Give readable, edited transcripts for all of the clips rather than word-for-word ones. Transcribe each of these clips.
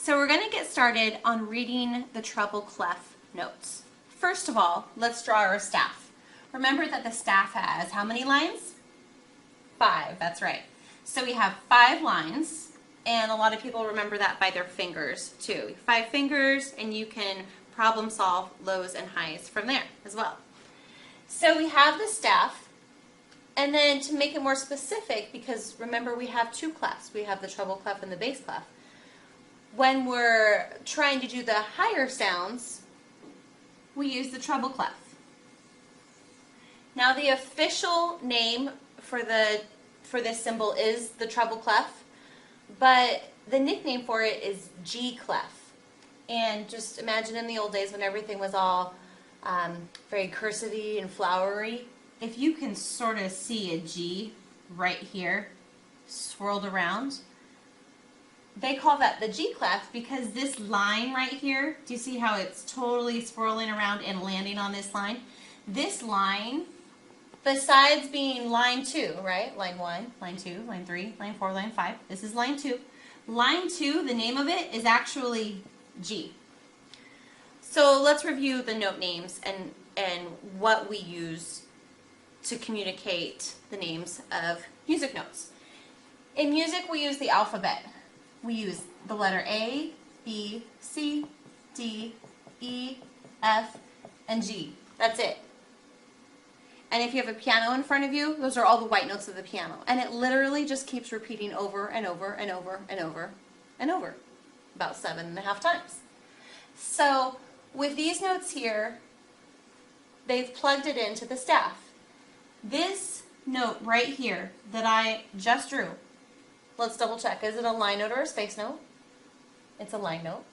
So we're going to get started on reading the treble clef notes. First of all, let's draw our staff. Remember that the staff has how many lines? 5, that's right. So we have 5 lines, and a lot of people remember that by their fingers too. 5 fingers, and you can problem solve lows and highs from there as well. So we have the staff, and then to make it more specific, because remember we have 2 clefs, we have the treble clef and the bass clef. When we're trying to do the higher sounds, we use the treble clef. Now the official name for this cymbal is the treble clef, but the nickname for it is G clef. And just imagine in the old days when everything was all very cursive-y and flowery, if you can sort of see a G right here swirled around, they call that the G clef because this line right here, do you see how it's totally swirling around and landing on this line? This line, besides being line 2, right? Line 1, line 2, line 3, line 4, line 5. This is line 2. Line 2, the name of it is actually G. So let's review the note names and what we use to communicate the names of music notes. In music, we use the alphabet. We use the letter A, B, C, D, E, F, and G. That's it. And if you have a piano in front of you, those are all the white notes of the piano. And it literally just keeps repeating over and over and over and over and over, about 7.5 times. So with these notes here, they've plugged it into the staff. This note right here that I just drew, let's double check. Is it a line note or a space note? It's a line note.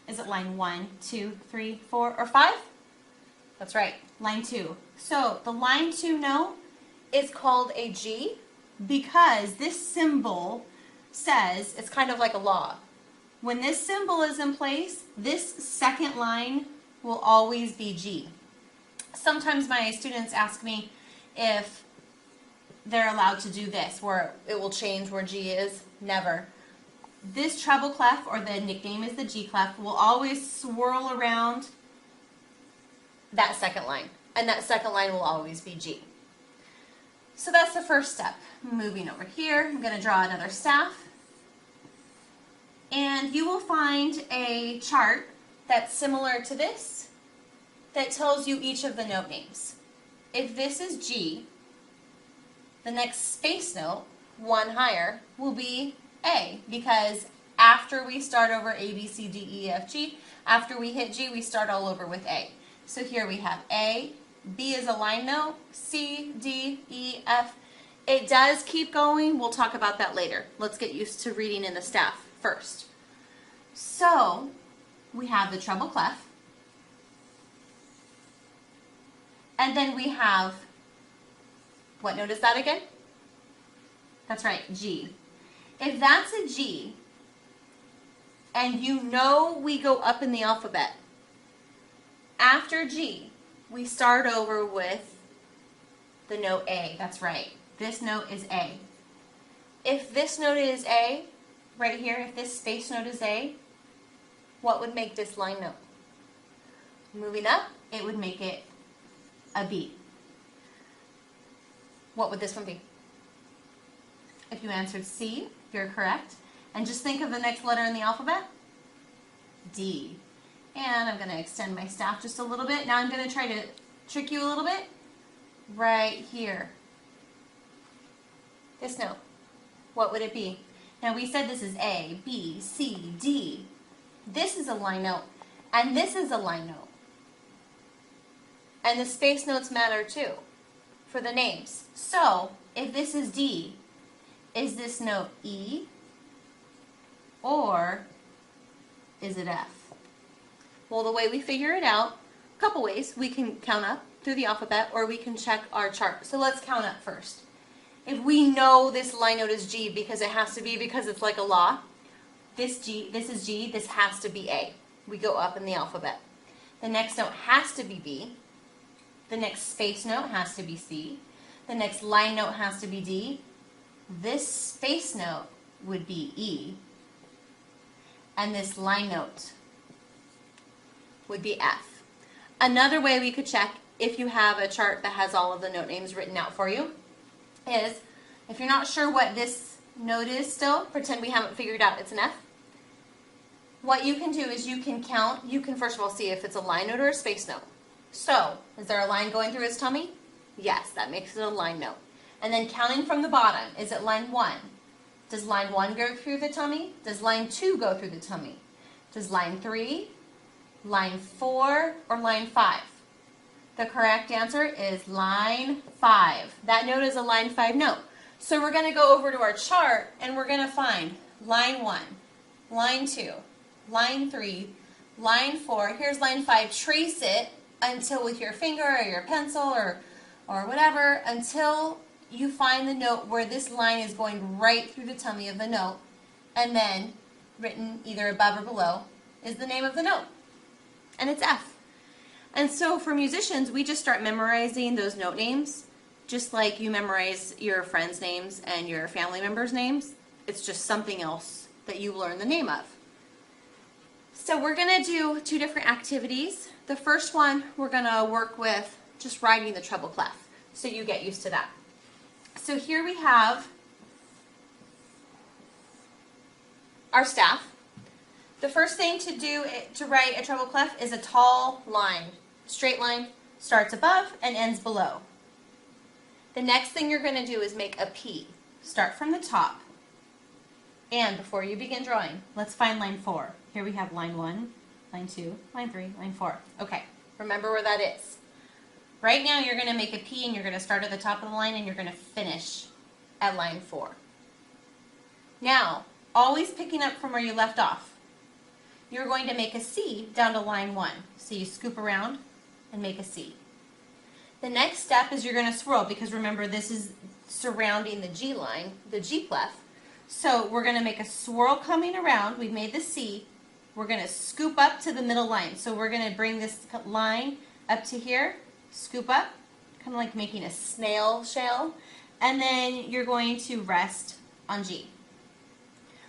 Is it line 1, 2, 3, 4, or 5? That's right, line 2. So the line 2 note is called a G because this symbol says, it's kind of like a law. When this symbol is in place, this second line will always be G. Sometimes my students ask me if they're allowed to do this, where it will change where G is. Never. This treble clef, or the nickname is the G clef, will always swirl around that second line, and that second line will always be G. So that's the first step. Moving over here, I'm going to draw another staff, and you will find a chart that's similar to this that tells you each of the note names. If this is G, the next space note, 1 higher, will be A, because after we start over A, B, C, D, E, F, G, after we hit G, we start all over with A. So here we have A, B is a line note, C, D, E, F. It does keep going. We'll talk about that later. Let's get used to reading in the staff first. So we have the treble clef, and then we have, what note is that again? That's right, G. If that's a G, and you know we go up in the alphabet, after G, we start over with the note A. That's right. This note is A. If this note is A, right here, if this space note is A, what would make this line note? Moving up, it would make it a B. What would this one be? If you answered C, you're correct. And just think of the next letter in the alphabet. D. And I'm going to extend my staff just a little bit. Now I'm going to try to trick you a little bit. Right here. This note. What would it be? Now we said this is A, B, C, D. This is a line note. And this is a line note. And the space notes matter too for the names. So if this is D, is this note E or is it F? Well, the way we figure it out, a couple ways. We can count up through the alphabet or we can check our chart. So let's count up first. If we know this line note is G because it has to be, because it's like a law, this is G, this has to be A. We go up in the alphabet. The next note has to be B. The next space note has to be C. The next line note has to be D. This space note would be E. and this line note would be F. Another way we could check if you have a chart that has all of the note names written out for you is, if you're not sure what this note is still, pretend we haven't figured out it's an F. What you can do is you can count, you can first of all see if it's a line note or a space note. So, is there a line going through its tummy? Yes, that makes it a line note. And then counting from the bottom, is it line 1? Does line 1 go through the tummy? Does line 2 go through the tummy? Does line 3, line 4, or line 5? The correct answer is line 5. That note is a line 5 note. So we're going to go over to our chart and we're going to find line 1, line 2, line 3, line 4. Here's line 5. Trace it until with your finger or your pencil or whatever, until you find the note where this line is going right through the tummy of the note, and then written either above or below is the name of the note, and it's F. And so for musicians, we just start memorizing those note names, just like you memorize your friends' names and your family members' names. It's just something else that you learn the name of. So we're going to do 2 different activities. The first one, we're going to work with just writing the treble clef, so you get used to that. So here we have our staff. The first thing to do to write a treble clef is a tall line. Straight line starts above and ends below. The next thing you're going to do is make a P. Start from the top. And before you begin drawing, let's find line 4. Here we have line 1, line 2, line 3, line 4. Okay, remember where that is. Right now you're going to make a P and you're going to start at the top of the line and you're going to finish at line 4. Now, always picking up from where you left off, you're going to make a C down to line 1. So you scoop around and make a C. The next step is you're going to swirl, because remember this is surrounding the G line, the G clef. So we're going to make a swirl coming around. We've made the C. We're going to scoop up to the middle line. So we're going to bring this line up to here, scoop up, kind of like making a snail shell, and then you're going to rest on G.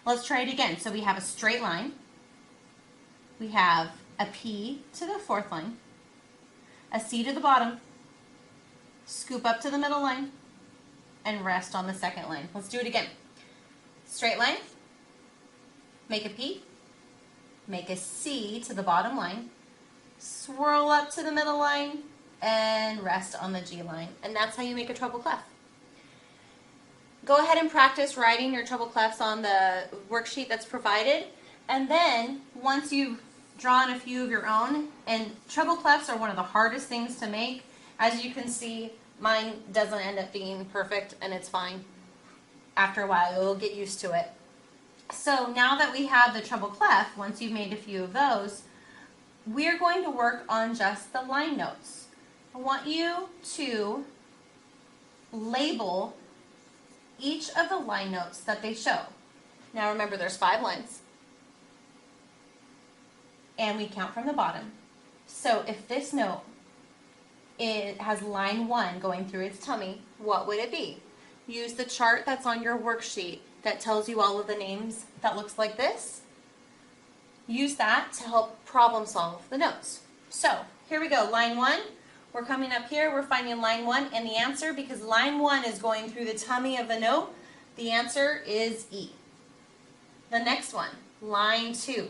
Let's try it again. So we have a straight line. We have a P to the 4th line, a C to the bottom, scoop up to the middle line, and rest on the 2nd line. Let's do it again. Straight line, make a P, make a C to the bottom line, swirl up to the middle line, and rest on the G line. And that's how you make a treble clef. Go ahead and practice writing your treble clefs on the worksheet that's provided. And then, once you've drawn a few of your own, and treble clefs are one of the hardest things to make. As you can see, mine doesn't end up being perfect, and it's fine. After a while, you'll get used to it. So now that we have the treble clef, once you've made a few of those, we're going to work on just the line notes. I want you to label each of the line notes that they show. Now remember, there's 5 lines. And we count from the bottom. So if this note has line 1 going through its tummy, what would it be? Use the chart that's on your worksheet that tells you all of the names that looks like this. Use that to help problem solve the notes. So here we go, line 1. We're coming up here, we're finding line 1, and the answer, because line 1 is going through the tummy of the note, the answer is E. The next one, line 2.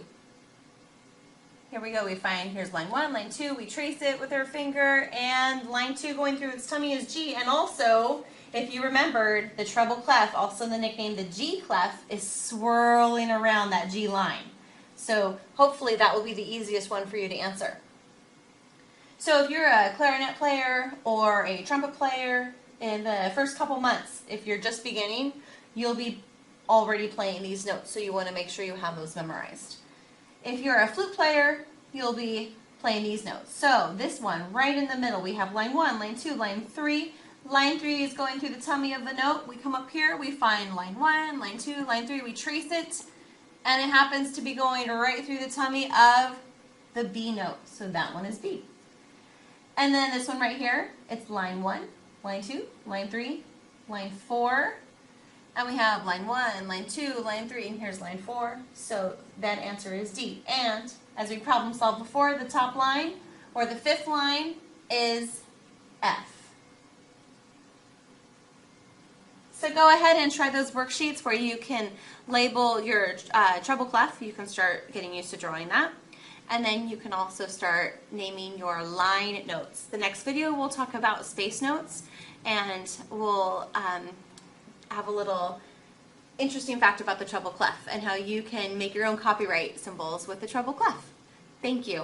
Here we go, we find, here's line 1, line 2, we trace it with our finger, and line 2 going through its tummy is G. And also, if you remembered, the treble clef, also the nickname the G clef, is swirling around that G line. So hopefully that will be the easiest one for you to answer. So if you're a clarinet player or a trumpet player, in the first couple months, if you're just beginning, you'll be already playing these notes, so you want to make sure you have those memorized. If you're a flute player, you'll be playing these notes. So this one, right in the middle, we have line 1, line 2, line 3. Line 3 is going through the tummy of the note. We come up here, we find line 1, line 2, line 3, we trace it, and it happens to be going right through the tummy of the B note. So that one is B. And then this one right here, it's line 1, line 2, line 3, line 4, And we have line 1, line 2, line 3, and here's line 4. So that answer is D. And as we problem solved before, the top line or the 5th line is F. So go ahead and try those worksheets where you can label your treble clef. You can start getting used to drawing that. And then you can also start naming your line notes. The next video we'll talk about space notes, and we'll have a little interesting fact about the treble clef and how you can make your own copyright symbols with the treble clef. Thank you.